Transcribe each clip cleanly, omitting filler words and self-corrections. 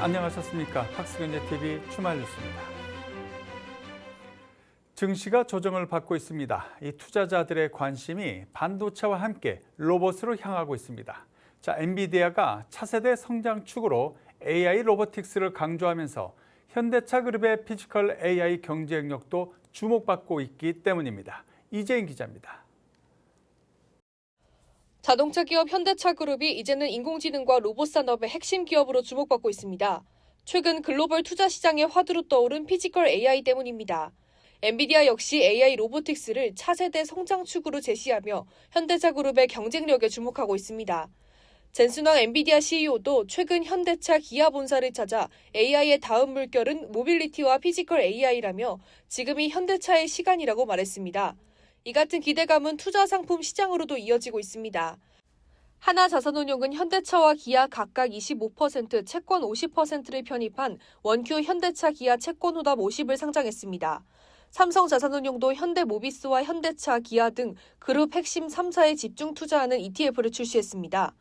안녕하셨습니까? 박스경제TV 주말 뉴스입니다. 증시가 조정을 받고 있습니다. 이 투자자들의 관심이 반도체와 함께 로봇으로 향하고 있습니다. 자, 엔비디아가 차세대 성장축으로 AI 로보틱스를 강조하면서 현대차 그룹의 피지컬 AI 경쟁력도 주목받고 있기 때문입니다. 이재인 기자입니다. 자동차 기업 현대차 그룹이 이제는 인공지능과 로봇 산업의 핵심 기업으로 주목받고 있습니다. 최근 글로벌 투자 시장에 화두로 떠오른 피지컬 AI 때문입니다. 엔비디아 역시 AI 로보틱스를 차세대 성장축으로 제시하며 현대차 그룹의 경쟁력에 주목하고 있습니다. 젠슨왕 엔비디아 CEO도 최근 현대차 기아 본사를 찾아 AI의 다음 물결은 모빌리티와 피지컬 AI라며 지금이 현대차의 시간이라고 말했습니다. 이 같은 기대감은 투자 상품 시장으로도 이어지고 있습니다. 하나자산운용은 현대차와 기아 각각 25%, 채권 50%를 편입한 원큐 현대차 기아 채권 호답 50을 상장했습니다. 삼성자산운용도 현대모비스와 현대차, 기아 등 그룹 핵심 3사에 집중 투자하는 ETF를 출시했습니다.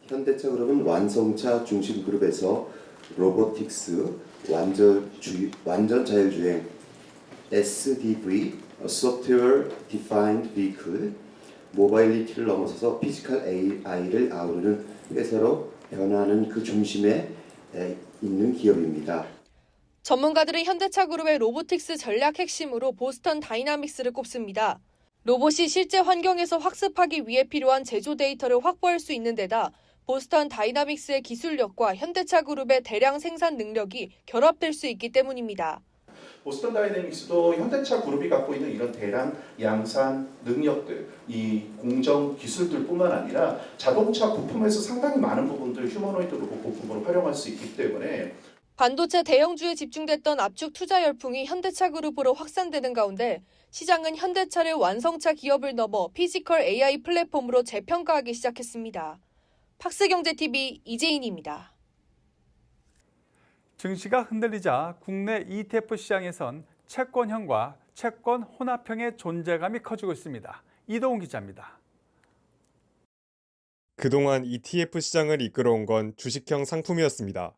현대차 그룹은 완성차 중심 그룹에서 로보틱스, 완전 자율주행, SDV, Software Defined Vehicle, 모바일리티를 넘어서서 피지컬 AI를 아우르는 회사로 변화하는 그 중심에 있는 기업입니다. 전문가들은 현대차 그룹의 로보틱스 전략 핵심으로 보스턴 다이나믹스를 꼽습니다. 로봇이 실제 환경에서 학습하기 위해 필요한 제조 데이터를 확보할 수 있는 데다 보스턴 다이나믹스의 기술력과 현대차 그룹의 대량 생산 능력이 결합될 수 있기 때문입니다. 보스턴 다이내믹스도 현대차 그룹이 갖고 있는 이런 대량 양산 능력들, 이 공정 기술들뿐만 아니라 자동차 부품에서 상당히 많은 부분들 휴머노이드 로봇 부품으로 활용할 수 있기 때문에 반도체 대형주에 집중됐던 압축 투자 열풍이 현대차 그룹으로 확산되는 가운데 시장은 현대차를 완성차 기업을 넘어 피지컬 AI 플랫폼으로 재평가하기 시작했습니다. 박스경제TV 이재인입니다. 증시가 흔들리자 국내 ETF 시장에선 채권형과 채권 혼합형의 존재감이 커지고 있습니다. 이동훈 기자입니다. 그동안 ETF 시장을 이끌어온 건 주식형 상품이었습니다.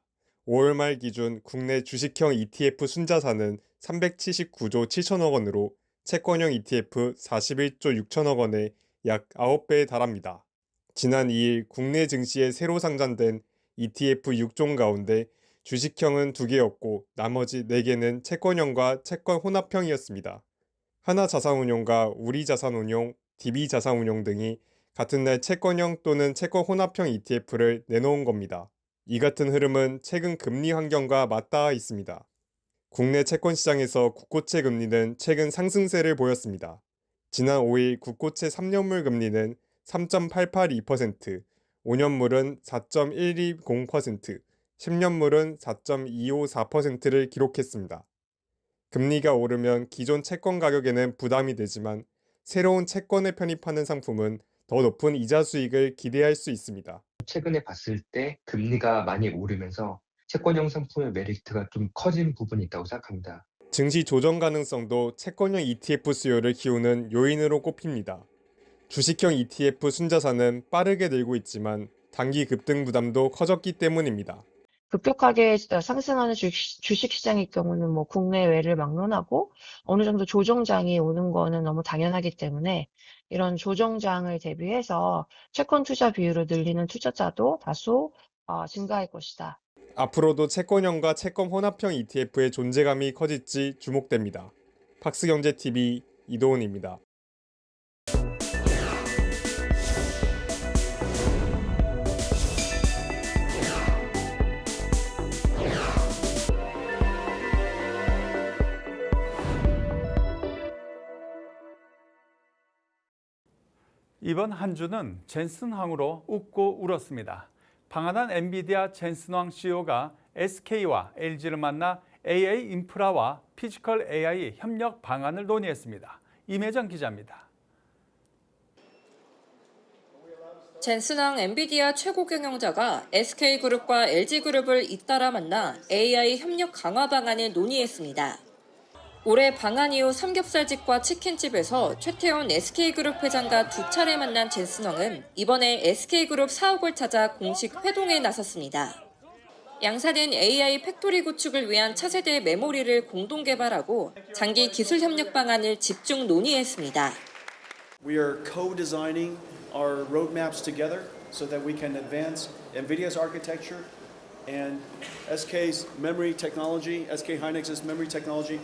5월 말 기준 국내 주식형 ETF 순자산은 379조 7천억 원으로 채권형 ETF 41조 6천억 원에 약 9배에 달합니다. 지난 2일 국내 증시에 새로 상장된 ETF 6종 가운데 주식형은 2개였고 나머지 4개는 채권형과 채권 혼합형이었습니다. 하나자산운용과 우리자산운용, DB자산운용 등이 같은 날 채권형 또는 채권 혼합형 ETF를 내놓은 겁니다. 이 같은 흐름은 최근 금리 환경과 맞닿아 있습니다. 국내 채권 시장에서 국고채 금리는 최근 상승세를 보였습니다. 지난 5일 국고채 3년물 금리는 3.882%, 5년물은 4.120%, 10년물은 4.254%를 기록했습니다. 금리가 오르면 기존 채권 가격에는 부담이 되지만 새로운 채권에 편입하는 상품은 더 높은 이자 수익을 기대할 수 있습니다. 최근에 봤을 때 금리가 많이 오르면서 채권형 상품의 메리트가 좀 커진 부분이 있다고 생각합니다. 증시 조정 가능성도 채권형 ETF 수요를 키우는 요인으로 꼽힙니다. 주식형 ETF 순자산은 빠르게 늘고 있지만 단기 급등 부담도 커졌기 때문입니다. 급격하게 상승하는 주식시장일 경우는 뭐 국내외를 막론하고 어느 정도 조정장이 오는 거는 너무 당연하기 때문에 이런 조정장을 대비해서 채권 투자 비율을 늘리는 투자자도 다소 증가할 것이다. 앞으로도 채권형과 채권 혼합형 ETF의 존재감이 커질지 주목됩니다. 박스경제TV 이도훈입니다. 이번 한 주는 젠슨황으로 웃고 울었습니다. 방한한 엔비디아 젠슨황 CEO가 SK와 LG를 만나 AI 인프라와 피지컬 AI 협력 방안을 논의했습니다. 임혜정 기자입니다. 젠슨왕 엔비디아 최고 경영자가 SK그룹과 LG그룹을 잇따라 만나 AI 협력 강화 방안을 논의했습니다. 올해 방한 이후 삼겹살집과 치킨집에서 최태원 SK그룹 회장과 2차례 만난 젠슨왕은 이번에 SK그룹 사옥을 찾아 공식 회동에 나섰습니다. 양사는 AI 팩토리 구축을 위한 차세대 메모리를 공동 개발하고 장기 기술 협력 방안을 집중 논의했습니다. We are co-designing our roadmaps together so that we can advance NVIDIA's architecture and SK's memory technology, SK Hynix's memory technology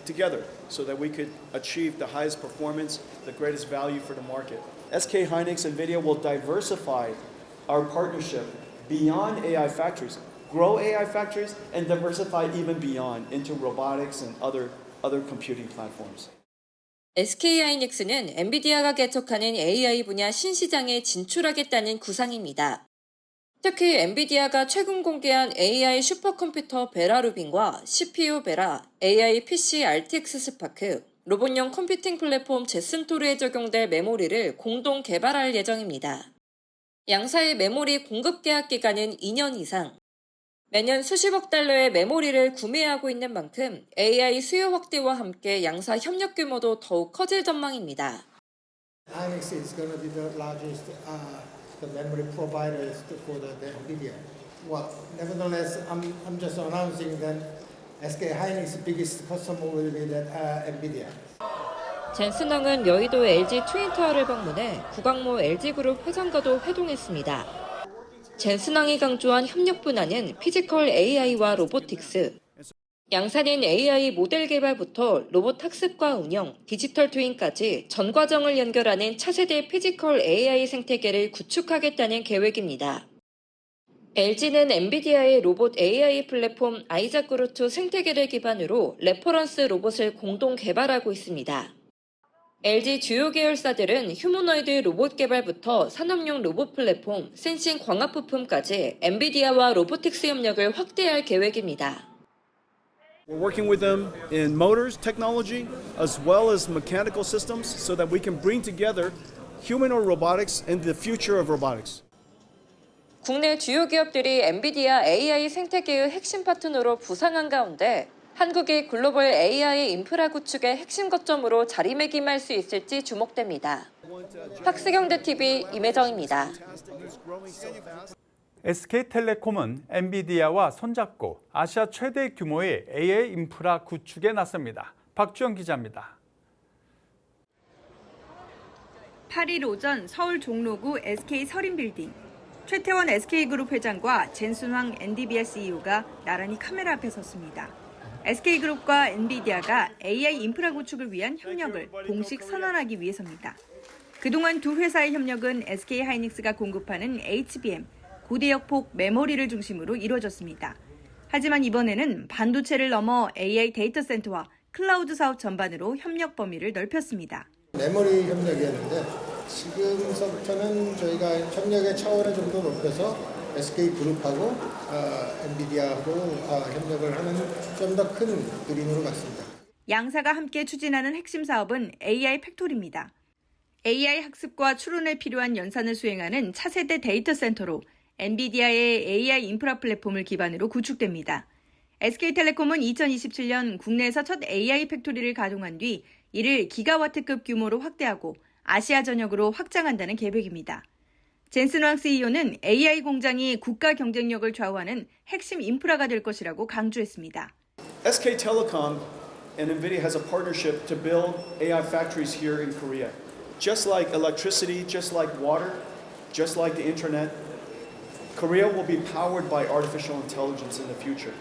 together so that we could achieve the highest performance, the greatest value for the market. SK Hynix NVIDIA will diversify our partnership beyond AI factories, grow AI factories, and diversify even beyond into robotics and other computing platforms. SK하이닉스는 엔비디아가 개척하는 AI 분야 신시장에 진출하겠다는 구상입니다. 특히 엔비디아가 최근 공개한 AI 슈퍼컴퓨터 베라 루빈과 CPU 베라, AI PC RTX 스파크, 로봇용 컴퓨팅 플랫폼 제슨토르에 적용될 메모리를 공동 개발할 예정입니다. 양사의 메모리 공급 계약 기간은 2년 이상. 매년 수십억 달러의 메모리를 구매하고 있는 만큼 AI 수요 확대와 함께 양사 협력 규모도 더욱 커질 전망입니다. Hynix is going to be the largest the memory provider for the NVIDIA. Well, nevertheless, I'm just announcing that SK Hynix's biggest customer will be that NVIDIA. 젠슨왕은 여의도 LG 트윈타워를 방문해 구광모 LG그룹 회장과도 회동했습니다. 젠슨왕이 강조한 협력 분야는 피지컬 AI와 로보틱스. 양사는 AI 모델 개발부터 로봇 학습과 운영, 디지털 트윈까지 전 과정을 연결하는 차세대 피지컬 AI 생태계를 구축하겠다는 계획입니다. LG는 엔비디아의 로봇 AI 플랫폼 아이자크루2 생태계를 기반으로 레퍼런스 로봇을 공동 개발하고 있습니다. LG 주요 계열사들은 휴머노이드 로봇 개발부터 산업용 로봇 플랫폼, 센싱 광학 부품까지 엔비디아와 로보틱스 협력을 확대할 계획입니다. We're working with them in motors technology as well as mechanical systems so that we can bring together humanoid robotics and the future of robotics. 국내 주요 기업들이 엔비디아 AI 생태계의 핵심 파트너로 부상한 가운데 한국이 글로벌 AI 인프라 구축의 핵심 거점으로 자리매김할 수 있을지 주목됩니다. 박스경제TV 임혜정입니다. SK텔레콤은 엔비디아와 손잡고 아시아 최대 규모의 AI 인프라 구축에 나섭니다. 박주영 기자입니다. 8일 오전 서울 종로구 SK 서린빌딩. 최태원 SK그룹 회장과 젠슨황 엔비디아 CEO가 나란히 카메라 앞에 섰습니다. SK그룹과 엔비디아가 AI 인프라 구축을 위한 협력을 공식 선언하기 위해서입니다. 그동안 두 회사의 협력은 SK하이닉스가 공급하는 HBM, 고대역폭 메모리를 중심으로 이루어졌습니다. 하지만 이번에는 반도체를 넘어 AI 데이터 센터와 클라우드 사업 전반으로 협력 범위를 넓혔습니다. 메모리 협력이었는데 지금서부터는 저희가 협력의 차원을 좀 더 높여서 SK그룹하고 엔비디아하고 협력을 하는 좀 더 큰 그림으로 갔습니다. 양사가 함께 추진하는 핵심 사업은 AI 팩토리입니다. AI 학습과 추론에 필요한 연산을 수행하는 차세대 데이터 센터로 엔비디아의 AI 인프라 플랫폼을 기반으로 구축됩니다. SK텔레콤은 2027년 국내에서 첫 AI 팩토리를 가동한 뒤 이를 기가와트급 규모로 확대하고 아시아 전역으로 확장한다는 계획입니다. 젠슨왕 CEO는 AI 공장이 국가 경쟁력을 좌우하는 핵심 인프라가 될 것이라고 강조했습니다. SK Telecom and NVIDIA has a partnership to build AI factories here in Korea. Just like electricity, just like water, just like the internet, Korea will be powered by artificial intelligence in the future.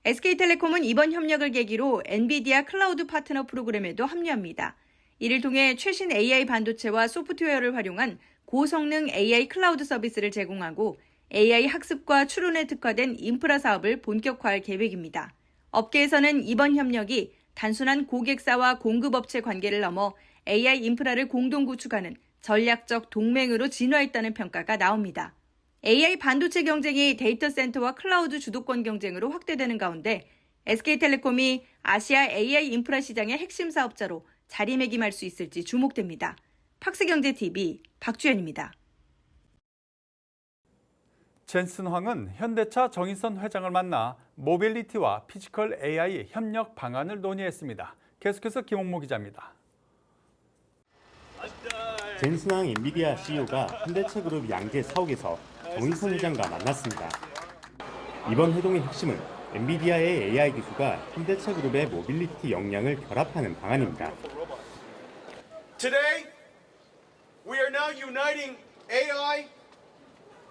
SK텔레콤은 이번 협력을 계기로 엔비디아 클라우드 파트너 프로그램에도 합류합니다. 이를 통해 최신 AI 반도체와 소프트웨어를 활용한 고성능 AI 클라우드 서비스를 제공하고 AI 학습과 추론에 특화된 인프라 사업을 본격화할 계획입니다. 업계에서는 이번 협력이 단순한 고객사와 공급업체 관계를 넘어 AI 인프라를 공동 구축하는 전략적 동맹으로 진화했다는 평가가 나옵니다. AI 반도체 경쟁이 데이터 센터와 클라우드 주도권 경쟁으로 확대되는 가운데 SK텔레콤이 아시아 AI 인프라 시장의 핵심 사업자로 자리매김할 수 있을지 주목됩니다. 박스경제TV 박주연입니다. 젠슨황은 현대차 정인선 회장을 만나 모빌리티와 피지컬 AI 협력 방안을 논의했습니다. 계속해서 김홍모 기자입니다. 젠슨황 엔비디아 CEO가 현대차 그룹 양재 사옥에서 정인선 회장과 만났습니다. 이번 회동의 핵심은 엔비디아의 AI 기술과 현대차 그룹의 모빌리티 역량을 결합하는 방안입니다. Today, we are now uniting AI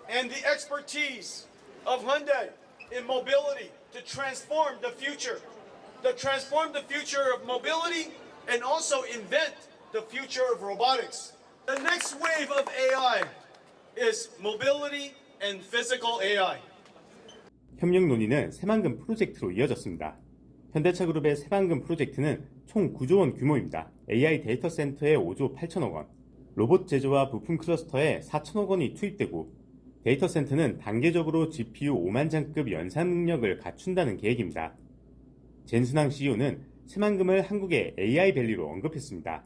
and the expertise of Hyundai in mobility to transform the future of mobility and also invent the future of robotics. The next wave of AI is mobility and physical AI. 협력 논의는 새만금 프로젝트로 이어졌습니다. 현대차 그룹의 새만금 프로젝트는 총 9조 원 규모입니다. AI 데이터 센터에 5조 8천억 원, 로봇 제조와 부품 클러스터에 4천억 원이 투입되고 데이터 센터는 단계적으로 GPU 5만 장급 연산 능력을 갖춘다는 계획입니다. 젠순왕 CEO는 새만금을 한국의 AI 밸리로 언급했습니다.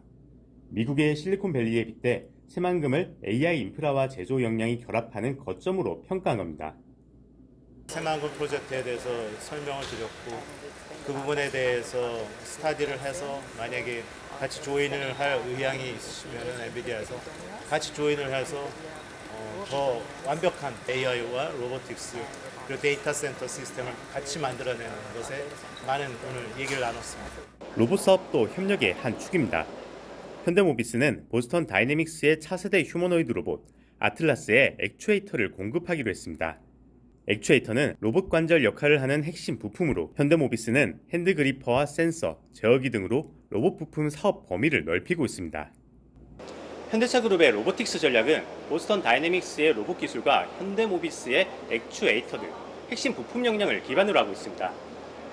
미국의 실리콘밸리에 빗대 새만금을 AI 인프라와 제조 역량이 결합하는 거점으로 평가한 겁니다. 새만금 프로젝트에 대해서 설명을 드렸고 그 부분에 대해서 스타디를 해서 만약에 같이 조인을 할 의향이 있으시면 엔비디아에서 같이 조인을 해서 더 완벽한 AI와 로보틱스 그리고 데이터 센터 시스템을 같이 만들어내는 것에 많은 오늘 얘기를 나눴습니다. 로봇 사업도 협력의 한 축입니다. 현대모비스는 보스턴 다이내믹스의 차세대 휴머노이드 로봇 아틀라스에 액추에이터를 공급하기로 했습니다. 액추에이터는 로봇 관절 역할을 하는 핵심 부품으로 현대모비스는 핸드 그리퍼와 센서, 제어기 등으로 로봇 부품 사업 범위를 넓히고 있습니다. 현대차 그룹의 로보틱스 전략은 보스턴 다이내믹스의 로봇 기술과 현대모비스의 액추에이터 등 핵심 부품 역량을 기반으로 하고 있습니다.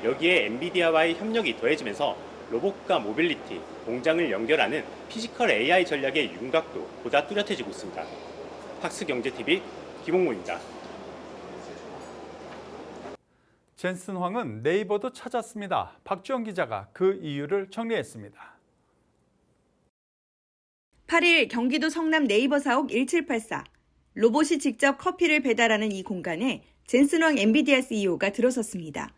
여기에 엔비디아와의 협력이 더해지면서 로봇과 모빌리티, 공장을 연결하는 피지컬 AI 전략의 윤곽도 보다 뚜렷해지고 있습니다. 학스경제TV 김홍모입니다. 젠슨 황은 네이버도 찾았습니다. 박주영 기자가 그 이유를 정리했습니다. 8일 경기도 성남 네이버 사옥 1784. 로봇이 직접 커피를 배달하는 이 공간에 젠슨왕 엔비디아 CEO가 들어섰습니다.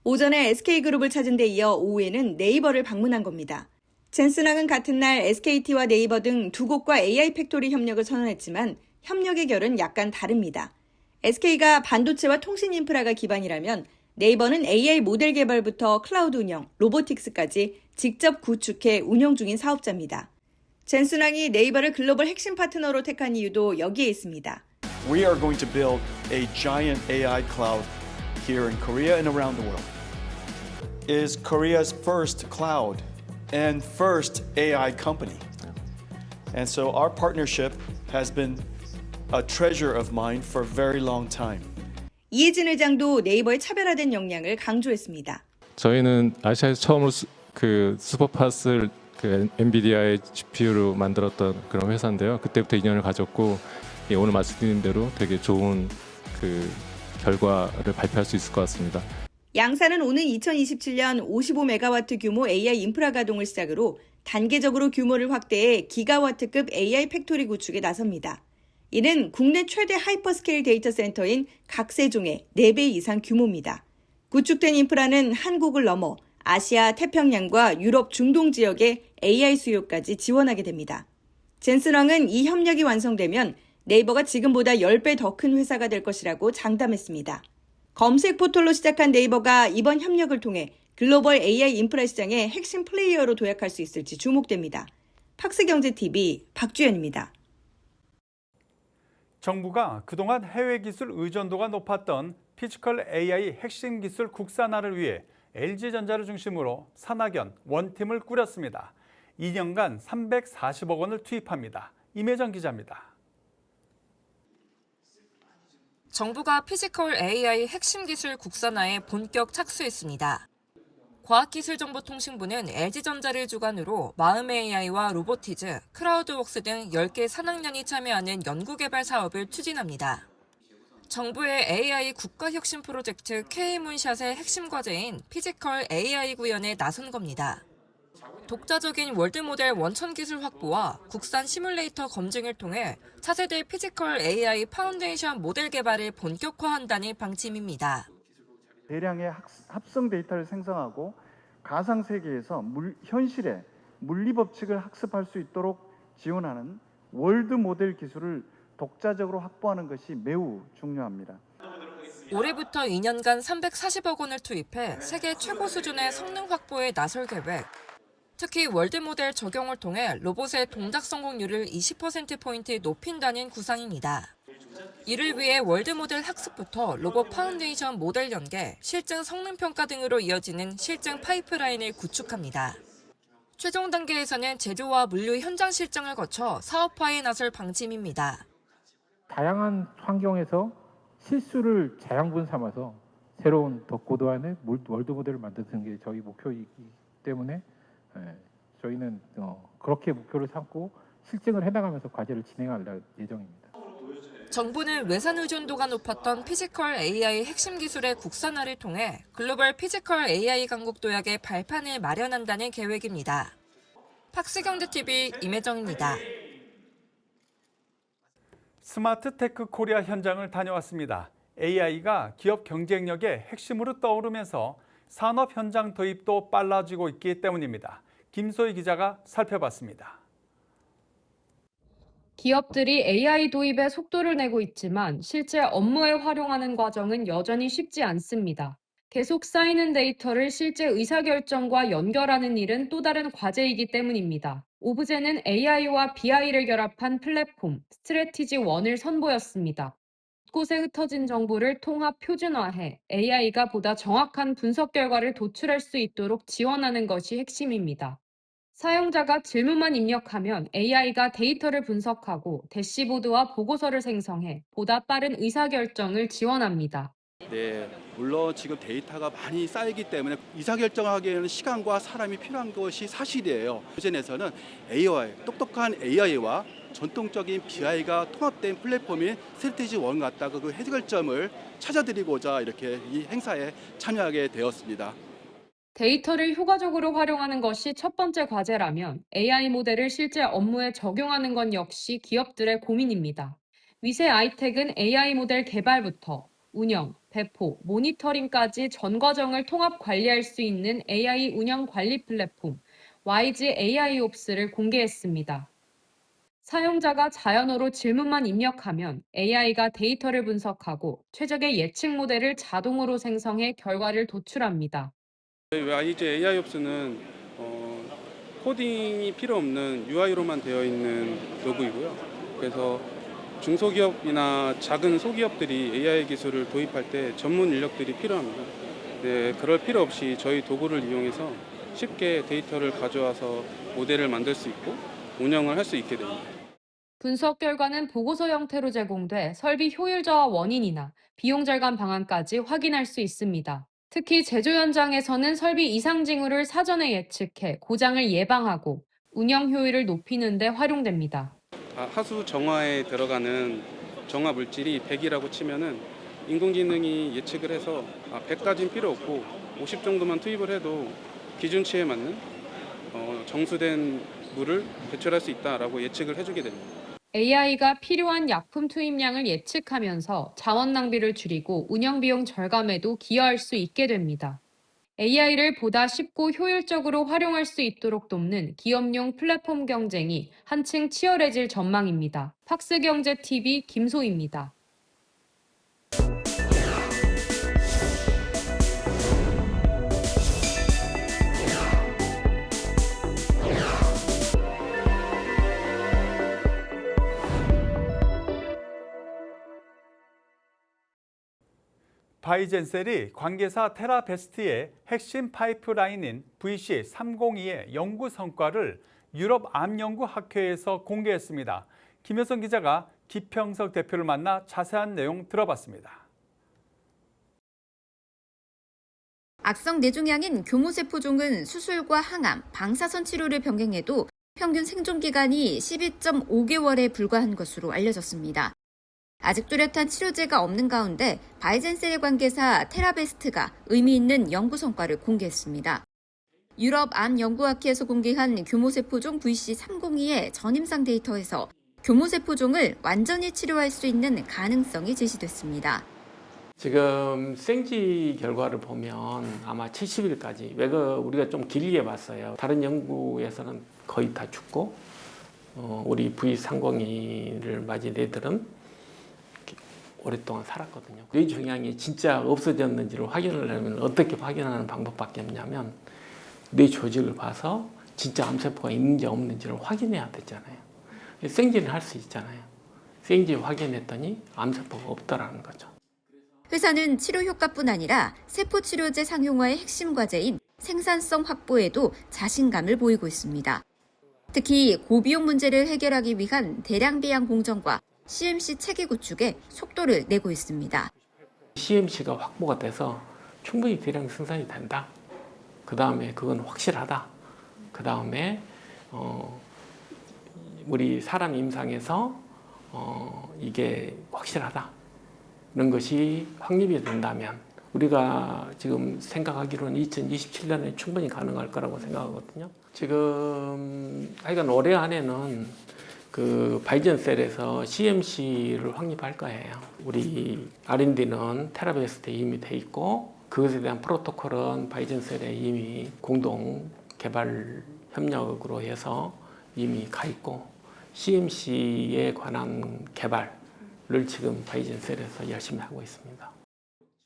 오전에 SK그룹을 찾은 데 이어 오후에는 네이버를 방문한 겁니다. 젠슨왕은 같은 날 SKT와 네이버 등 두 곳과 AI 팩토리 협력을 선언했지만 협력의 결은 약간 다릅니다. SK가 반도체와 통신 인프라가 기반이라면 네이버는 AI 모델 개발부터 클라우드 운영, 로보틱스까지 직접 구축해 운영 중인 사업자입니다. 젠슨왕이 네이버를 글로벌 핵심 파트너로 택한 이유도 여기에 있습니다. We are going to build a giant AI cloud here in Korea and around the world. It is Korea's first cloud and first AI company. And so our partnership has been a treasure of mine for a very long time. 이해진 회장도 네이버의 차별화된 역량을 강조했습니다. 저희는 아시아에서 처음으로 슈퍼팟을 엔비디아의 GPU로 만들었던 그런 회사인데요. 그때부터 인연을 가졌고 오늘 말씀드린 대로 되게 좋은 결과를 발표할 수 있을 것 같습니다. 양사는 오는 2027년 55메가와트 규모 AI 인프라 가동을 시작으로 단계적으로 규모를 확대해 기가와트급 AI 팩토리 구축에 나섭니다. 이는 국내 최대 하이퍼스케일 데이터 센터인 각세종의 4배 이상 규모입니다. 구축된 인프라는 한국을 넘어 아시아, 태평양과 유럽, 중동 지역의 AI 수요까지 지원하게 됩니다. 젠슨왕은 이 협력이 완성되면 네이버가 지금보다 10배 더 큰 회사가 될 것이라고 장담했습니다. 검색 포털로 시작한 네이버가 이번 협력을 통해 글로벌 AI 인프라 시장의 핵심 플레이어로 도약할 수 있을지 주목됩니다. 팍스경제TV 박주연입니다. 정부가 그동안 해외 기술 의존도가 높았던 피지컬 AI 핵심 기술 국산화를 위해 LG전자를 중심으로 산학연 원팀을 꾸렸습니다. 2년간 340억 원을 투입합니다. 임혜정 기자입니다. 정부가 피지컬 AI 핵심 기술 국산화에 본격 착수했습니다. 과학기술정보통신부는 LG전자를 주관으로 마음AI와 로보티즈, 크라우드웍스 등 10개 산학연이 참여하는 연구개발 사업을 추진합니다. 정부의 AI 국가혁신 프로젝트 K문샷의 핵심 과제인 피지컬 AI 구현에 나선 겁니다. 독자적인 월드모델 원천 기술 확보와 국산 시뮬레이터 검증을 통해 차세대 피지컬 AI 파운데이션 모델 개발을 본격화한다는 방침입니다. 대량의 합성 데이터를 생성하고 가상 세계에서 현실의 물리 법칙을 학습할 수 있도록 지원하는 월드 모델 기술을 독자적으로 확보하는 것이 매우 중요합니다. 올해부터 2년간 340억 원을 투입해 세계 최고 수준의 성능 확보에 나설 계획. 특히 월드 모델 적용을 통해 로봇의 동작 성공률을 20%포인트 높인다는 구상입니다. 이를 위해 월드 모델 학습부터 로봇 파운데이션 모델 연계, 실증 성능 평가 등으로 이어지는 실증 파이프라인을 구축합니다. 최종 단계에서는 제조와 물류 현장 실증을 거쳐 사업화에 나설 방침입니다. 다양한 환경에서 실수를 자양분 삼아서 새로운 더 고도화의 월드 모델을 만드는 게 저희 목표이기 때문에 저희는 그렇게 목표를 삼고 실증을 해나가면서 과제를 진행할 예정입니다. 정부는 외산 의존도가 높았던 피지컬 AI 핵심 기술의 국산화를 통해 글로벌 피지컬 AI 강국 도약의 발판을 마련한다는 계획입니다. 팍스경제TV 임혜정입니다. 스마트 테크 코리아 현장을 다녀왔습니다. AI가 기업 경쟁력의 핵심으로 떠오르면서 산업 현장 도입도 빨라지고 있기 때문입니다. 김소희 기자가 살펴봤습니다. 기업들이 AI 도입에 속도를 내고 있지만 실제 업무에 활용하는 과정은 여전히 쉽지 않습니다. 계속 쌓이는 데이터를 실제 의사결정과 연결하는 일은 또 다른 과제이기 때문입니다. 오브제는 AI와 BI를 결합한 플랫폼 스트래티지 1을 선보였습니다. 곳곳에 흩어진 정보를 통합 표준화해 AI가 보다 정확한 분석 결과를 도출할 수 있도록 지원하는 것이 핵심입니다. 사용자가 질문만 입력하면 AI가 데이터를 분석하고 대시보드와 보고서를 생성해 보다 빠른 의사결정을 지원합니다. 네, 물론 지금 데이터가 많이 쌓이기 때문에 의사결정하기에는 시간과 사람이 필요한 것이 사실이에요. 오젠에서는 똑똑한 AI와 전통적인 BI가 통합된 플랫폼인 스트래티지 1 갖다가 그 해결점을 찾아드리고자 이렇게 이 행사에 참여하게 되었습니다. 데이터를 효과적으로 활용하는 것이 첫 번째 과제라면 AI 모델을 실제 업무에 적용하는 건 역시 기업들의 고민입니다. 위세 아이텍은 AI 모델 개발부터 운영, 배포, 모니터링까지 전 과정을 통합 관리할 수 있는 AI 운영 관리 플랫폼 YG AIOps를 공개했습니다. 사용자가 자연어로 질문만 입력하면 AI가 데이터를 분석하고 최적의 예측 모델을 자동으로 생성해 결과를 도출합니다. YG AIOps는 코딩이 필요 없는 UI로만 되어 있는 도구이고요. 그래서 중소기업이나 작은 소기업들이 AI 기술을 도입할 때 전문 인력들이 필요합니다. 네, 그럴 필요 없이 저희 도구를 이용해서 쉽게 데이터를 가져와서 모델을 만들 수 있고 운영을 할 수 있게 됩니다. 분석 결과는 보고서 형태로 제공돼 설비 효율 저하 원인이나 비용 절감 방안까지 확인할 수 있습니다. 특히 제조 현장에서는 설비 이상 징후를 사전에 예측해 고장을 예방하고 운영 효율을 높이는 데 활용됩니다. 하수 정화에 들어가는 정화 물질이 100이라고 치면은 인공지능이 예측을 해서 100까지는 필요 없고 50 정도만 투입을 해도 기준치에 맞는 정수된 물을 배출할 수 있다라고 예측을 해주게 됩니다. AI가 필요한 약품 투입량을 예측하면서 자원 낭비를 줄이고 운영 비용 절감에도 기여할 수 있게 됩니다. AI를 보다 쉽고 효율적으로 활용할 수 있도록 돕는 기업용 플랫폼 경쟁이 한층 치열해질 전망입니다. 팍스경제TV 김소희입니다. 바이젠셀이 관계사 테라베스트의 핵심 파이프라인인 VC302의 연구 성과를 유럽 암연구학회에서 공개했습니다. 김효선 기자가 기평석 대표를 만나 자세한 내용 들어봤습니다. 악성 뇌종양인 교모세포종은 수술과 항암, 방사선 치료를 병행해도 평균 생존 기간이 12.5개월에 불과한 것으로 알려졌습니다. 아직 뚜렷한 치료제가 없는 가운데 바이젠셀 관계사 테라베스트가 의미 있는 연구 성과를 공개했습니다. 유럽 암연구학회에서 공개한 교모세포종 VC302의 전임상 데이터에서 교모세포종을 완전히 치료할 수 있는 가능성이 제시됐습니다. 지금 생지 결과를 보면 아마 70일까지, 우리가 좀 길게 봤어요. 다른 연구에서는 거의 다 죽고 우리 V302를 맞은 애들은 오랫동안 살았거든요. 뇌종양이 진짜 없어졌는지를 확인을 하려면 어떻게 확인하는 방법밖에 없냐면 뇌 조직을 봐서 진짜 암세포가 있는지 없는지를 확인해야 되잖아요. 생지는 할 수 있잖아요. 생지 확인했더니 암세포가 없더라는 거죠. 회사는 치료 효과뿐 아니라 세포치료제 상용화의 핵심 과제인 생산성 확보에도 자신감을 보이고 있습니다. 특히 고비용 문제를 해결하기 위한 대량 배양 공정과 CMC 체계 구축에 속도를 내고 있습니다. CMC가 확보가 돼서 충분히 대량 생산이 된다. 그 다음에 그건 확실하다. 그 다음에 우리 사람 임상에서 이게 확실하다. 이런 것이 확립이 된다면 우리가 지금 생각하기로는 2027년에 충분히 가능할 거라고 생각하거든요. 지금 하여간 올해 안에는 그 바이전셀에서 CMC를 확립할 거예요. 우리 R&D는 테라베이스에 이미 돼 있고 그것에 대한 프로토콜은 바이전셀에 이미 공동 개발 협력으로 해서 이미 가 있고 CMC에 관한 개발을 지금 바이전셀에서 열심히 하고 있습니다.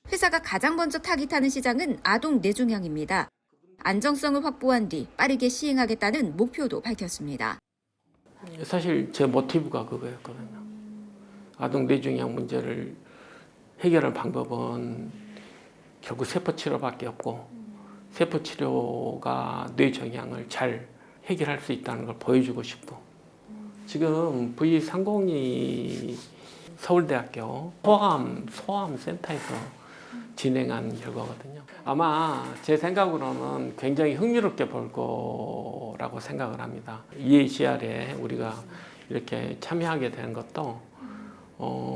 회사가 가장 먼저 타깃하는 시장은 아동 뇌종양입니다. 안정성을 확보한 뒤 빠르게 시행하겠다는 목표도 밝혔습니다. 사실 제 모티브가 그거였거든요. 아동 뇌종양 문제를 해결할 방법은 결국 세포치료밖에 없고 세포치료가 뇌종양을 잘 해결할 수 있다는 걸 보여주고 싶고 지금 V302 서울대학교 소암센터에서 진행한 결과거든요. 아마 제 생각으로는 굉장히 흥미롭게 볼 거라고 생각을 합니다. EACR에 우리가 이렇게 참여하게 된 것도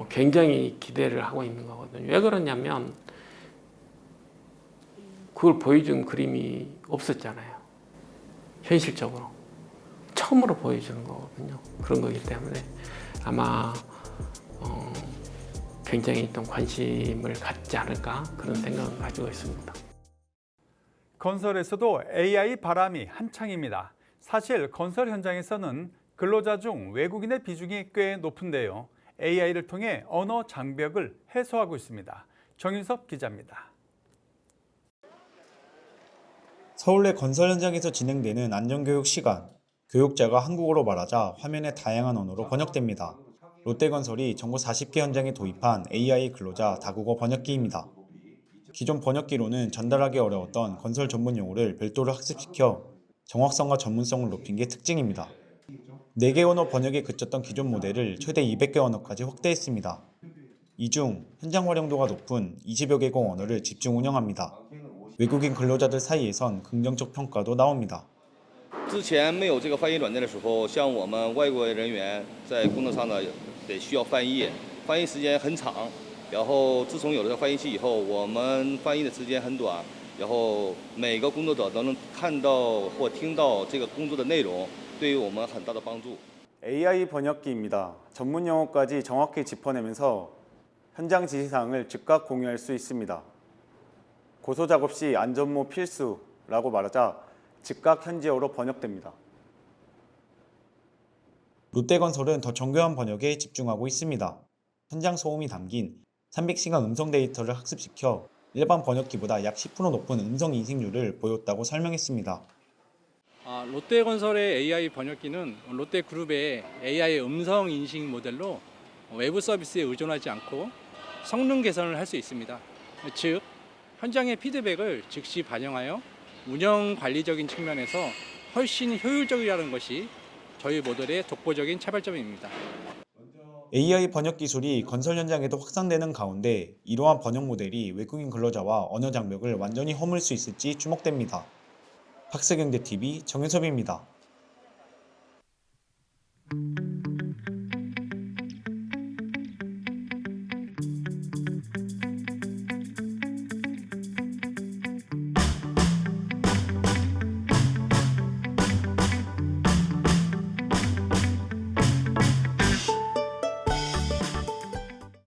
굉장히 기대를 하고 있는 거거든요. 왜 그러냐면 그걸 보여준 그림이 없었잖아요. 현실적으로. 처음으로 보여주는 거거든요. 그런 거기 때문에 아마 굉장히 좀 관심을 갖지 않을까 그런 생각을 가지고 있습니다. 건설에서도 AI 바람이 한창입니다. 사실 건설 현장에서는 근로자 중 외국인의 비중이 꽤 높은데요. AI를 통해 언어 장벽을 해소하고 있습니다. 정윤섭 기자입니다. 서울대 건설 현장에서 진행되는 안전교육 시간. 교육자가 한국어로 말하자 화면에 다양한 언어로 번역됩니다. 롯데건설이 전국 40개 현장에 도입한 AI 근로자 다국어 번역기입니다. 기존 번역기로는 전달하기 어려웠던 건설 전문 용어를 별도로 학습시켜 정확성과 전문성을 높인 게 특징입니다. 4개 언어 번역에 그쳤던 기존 모델을 최대 200개 언어까지 확대했습니다. 이 중 현장 활용도가 높은 20여 개국 언어를 집중 운영합니다. 외국인 근로자들 사이에선 긍정적 평가도 나옵니다. 之前没有这个翻译软件的时候，像我们外国人员在工作上呢，得需要翻译，翻译时间很长。然后自从有了这个翻译器以后，我们翻译的时间很短，然后每个工作者都能看到或听到这个工作的内容，对于我们很大的帮助。 AI 번역기입니다. 전문 용어까지 정확히 짚어내면서 현장 지시사항을 즉각 공유할 수 있습니다. 고소 작업 시 안전모 필수라고 말하자 즉각 현지어로 번역됩니다. 롯데건설은 더 정교한 번역에 집중하고 있습니다. 현장 소음이 담긴 300시간 음성 데이터를 학습시켜 일반 번역기보다 약 10% 높은 음성 인식률을 보였다고 설명했습니다. 롯데건설의 AI 번역기는 롯데그룹의 AI 음성 인식 모델로 외부 서비스에 의존하지 않고 성능 개선을 할 수 있습니다. 즉, 현장의 피드백을 즉시 반영하여 운영 관리적인 측면에서 훨씬 효율적이라는 것이 저희 모델의 독보적인 차별점입니다. AI 번역 기술이 건설 현장에도 확산되는 가운데 이러한 번역 모델이 외국인 근로자와 언어 장벽을 완전히 허물 수 있을지 주목됩니다. 박세경제TV 정윤섭입니다.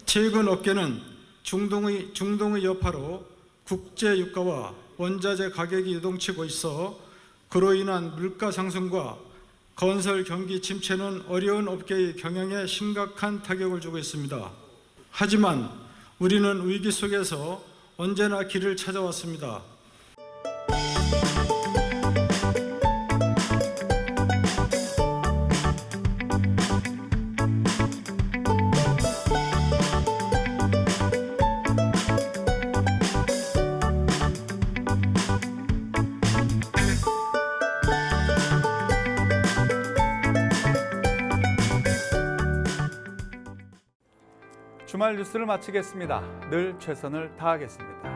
최근 업계는 중동의 여파로 국제 유가와 원자재 가격이 요동치고 있어 그로 인한 물가 상승과 건설 경기 침체는 어려운 업계의 경영에 심각한 타격을 주고 있습니다. 하지만 우리는 위기 속에서 언제나 길을 찾아왔습니다. 주말 뉴스를 마치겠습니다. 늘 최선을 다하겠습니다.